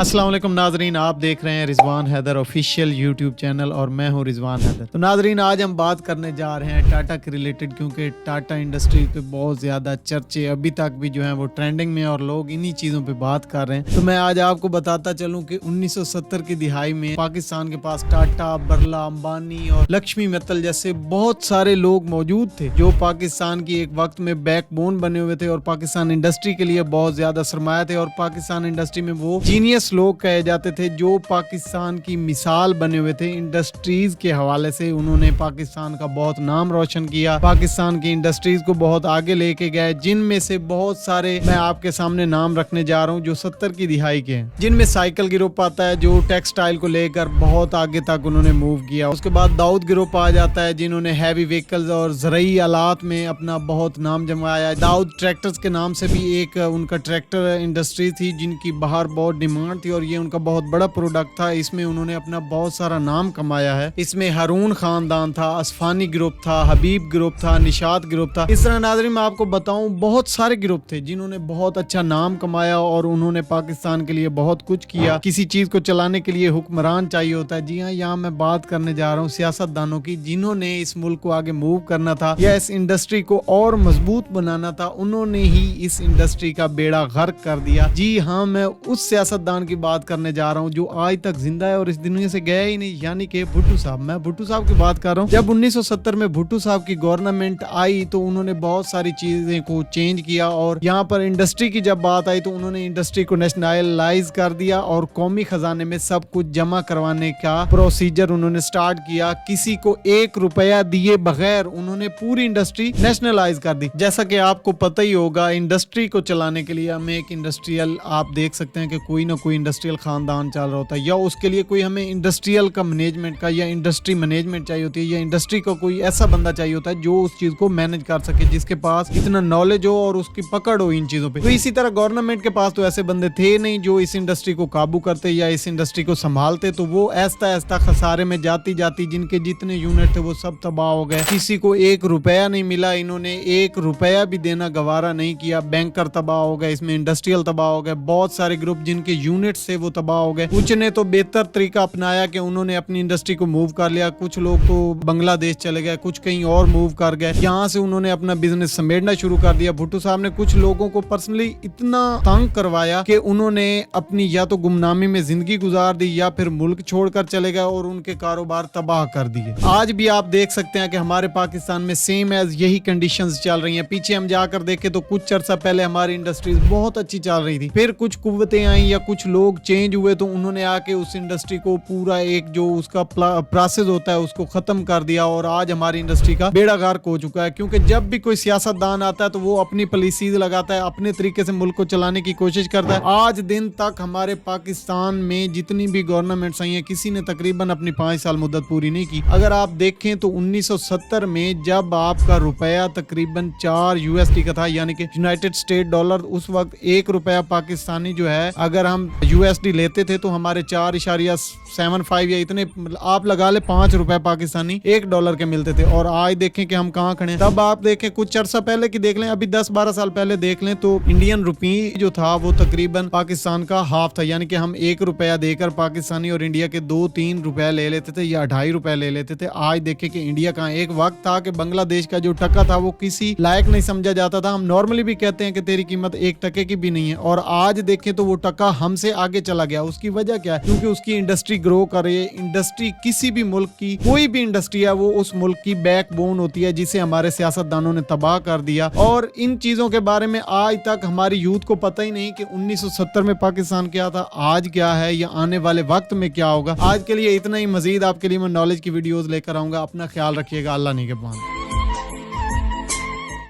अस्सलाम वालेकुम नाजरीन, आप देख रहे हैं Rizwan Haider official YouTube channel और मैं हूं रिजवान हैदर। तो नाजरीन, आज हम बात करने जा रहे हैं टाटा के रिलेटेड, क्योंकि टाटा इंडस्ट्री पे बहुत ज़्यादा चर्चे अभी तक भी जो हैं वो ट्रेंडिंग में और लोग इन्हीं चीज़ों पे बात कर रहे हैं। तो मैं आज आपको बताता चलूँ कि 1970 की दिहाई में पाकिस्तान के पास टाटा, बिरला, अंबानी और लक्ष्मी मित्तल जैसे बहुत सारे लोग मौजूद थे जो पाकिस्तान की एक वक्त में बैकबोन बने हुए थे और पाकिस्तान इंडस्ट्री के लिए बहुत ज़्यादा सरमाया थे। और पाकिस्तान इंडस्ट्री में वो जीनियस लोग कहे जाते थे जो पाकिस्तान की मिसाल बने हुए थे। इंडस्ट्रीज के हवाले से उन्होंने पाकिस्तान का बहुत नाम रोशन किया, पाकिस्तान की इंडस्ट्रीज को बहुत आगे लेके गए, जिनमें से बहुत सारे मैं आपके सामने नाम रखने जा रहा हूं जो 70 की दिहाई के हैं। जिनमें साइकिल ग्रुप आता है जो टेक्सटाइल को लेकर बहुत आगे तक उन्होंने मूव किया। उसके बाद दाऊद ग्रुप आ जाता है जिन्होंने हैवी व्हीकल्स और ज़रई आलात में अपना बहुत नाम जमाया। दाऊद ट्रैक्टर्स के नाम से भी एक उनका ट्रैक्टर इंडस्ट्री थी जिनकी बाहर बहुत डिमांड थी और ये उनका बहुत बड़ा प्रोडक्ट था। इसमें उन्होंने अपना बहुत सारा नाम कमाया है। इसमें हारून खानदान था, असफानी ग्रुप था, हबीब ग्रुप था, निशात ग्रुप था। इस तरह नाज़रीन मैं आपको बताऊं बहुत सारे ग्रुप थे जिन्होंने बहुत अच्छा नाम कमाया और उन्होंने पाकिस्तान के लिए बहुत कुछ किया। किसी चीज को चलाने के लिए हुक्मरान चाहिए होता है। जी हाँ, यहाँ मैं बात करने जा रहा हूँ सियासतदानों की, जिन्होंने इस मुल्क को आगे मूव करना था या इस इंडस्ट्री को और मजबूत बनाना था। उन्होंने ही इस इंडस्ट्री का बेड़ा गर्क कर दिया। जी हाँ, मैं उस सियासतदान की बात करने जा रहा हूँ जो आज तक जिंदा है और इस दुनिया से गया ही नहीं, यानी कि भुट्टो साहब। मैं भुट्टो साहब की बात कर रहा हूँ। जब 1970 में भुट्टो साहब की गवर्नमेंट आई तो उन्होंने बहुत सारी चीजें को चेंज किया और यहाँ पर इंडस्ट्री की जब बात आई तो उन्होंने इंडस्ट्री को नेशनलाइज कर दिया और कौमी खजाने में सब कुछ जमा करवाने का प्रोसीजर उन्होंने स्टार्ट किया। किसी को 1 रुपया दिए बगैर उन्होंने पूरी इंडस्ट्री नेशनलाइज कर दी। जैसा कि आपको पता ही होगा, इंडस्ट्री को चलाने के लिए हमें एक इंडस्ट्रियल, आप देख सकते हैं कि कोई ना कोई इंडस्ट्रियल खानदान चल रहा होता है, या उसके लिए कोई हमें इंडस्ट्रियल का मैनेजमेंट का या इंडस्ट्री मैनेजमेंट चाहिए होती है, या इंडस्ट्री का कोई ऐसा बंदा चाहिए होता है जो उस चीज को मैनेज कर सके, जिसके पास इतना नॉलेज हो और उसकी पकड़ हो इन चीजों पे। तो इसी तरह गवर्नमेंट के पास तो ऐसे बंदे थे नहीं जो इस इंडस्ट्री को काबू करते या इस इंडस्ट्री को संभालते। तो वो ऐसा खसारे में जाती जाती जिनके जितने यूनिट थे वो सब तबाह हो गए। किसी को 1 रुपया नहीं मिला, इन्होंने 1 रुपया भी देना गवारा नहीं किया। बैंकर तबाह हो गए, इसमें इंडस्ट्रियल तबाह हो गए, बहुत सारे ग्रुप जिनके यूनिट से वो तबाह हो गए। कुछ ने तो बेहतर तरीका अपनाया कि उन्होंने अपनी इंडस्ट्री को मूव कर लिया। कुछ लोग तो बांग्लादेश चले गए, कुछ कहीं और मूव कर गए। यहाँ से उन्होंने अपना बिजनेस समेटना शुरू कर दिया। भुट्टो साहब ने कुछ लोगों को पर्सनली इतना तंग करवाया कि उन्होंने अपनी या तो गुमनामी में जिंदगी गुजार दी या फिर मुल्क छोड़कर चले गए और उनके कारोबार तबाह कर दिए। आज भी आप देख सकते हैं कि हमारे पाकिस्तान में सेम एज यही कंडीशंस चल रही हैं। पीछे हम जाकर देखें तो कुछ अर्सा पहले हमारी इंडस्ट्रीज बहुत अच्छी चल रही थी, फिर कुछ कुव्वतें आई या कुछ लोग चेंज हुए तो उन्होंने आके उस इंडस्ट्री को पूरा एक जो उसका प्रोसेस होता है उसको खत्म कर दिया और आज हमारी इंडस्ट्री का बेड़ा गर्क हो चुका है। क्योंकि जब भी कोई सियासतदान आता है तो वो अपनी पॉलिसीज लगाता है, अपने तरीके से मुल्क को चलाने की कोशिश करता है। आज दिन तक हमारे पाकिस्तान में जितनी भी गवर्नमेंट्स आई हैं, किसी ने तकरीबन अपनी 5 साल मुद्दत पूरी नहीं की। अगर आप देखें तो 1970 में जब आपका रुपया तकरीबन 4 USD का था, यानी कि यूनाइटेड स्टेट डॉलर, उस वक्त 1 रुपया पाकिस्तानी जो है अगर हम USD लेते थे तो हमारे 4.75 या इतने, आप लगा ले 5 रुपए पाकिस्तानी $1 के मिलते थे। और आज देखें कि हम कहाँ खड़े हैं। तब आप देखें कुछ अर्सा पहले की देख लें, अभी 10-12 साल पहले देख लें तो इंडियन रुपी जो था वो तकरीबन पाकिस्तान का हाफ था, यानी कि हम 1 रुपया देकर पाकिस्तानी और इंडिया के 2-3 रुपए ले लेते थे या 2.5 रुपए ले लेते थे। आज देखें कि इंडिया कहाँ। एक वक्त था कि बांग्लादेश का जो टका था वो किसी लायक नहीं समझा जाता था। हम नॉर्मली भी कहते हैं कि तेरी कीमत 1 टके की भी नहीं है, और आज देखें तो वो टका हमसे आगे चला गया। उसकी वजह क्या है? क्योंकि उसकी इंडस्ट्री ग्रो कर रही है। इंडस्ट्री किसी भी मुल्क की, कोई भी इंडस्ट्री है, वो उस मुल्क की बैकबोन होती है, जिसे हमारे सियासतदानों ने तबाह कर दिया। और इन चीजों के बारे में आज तक हमारी यूथ को पता ही नहीं कि 1970 में पाकिस्तान क्या था, आज क्या है, या आने वाले वक्त में क्या होगा। आज के लिए इतना ही। मजीद आपके लिए मैं नॉलेज की वीडियोस लेकर आऊंगा। अपना ख्याल रखिएगा। अल्लाह निगहबान।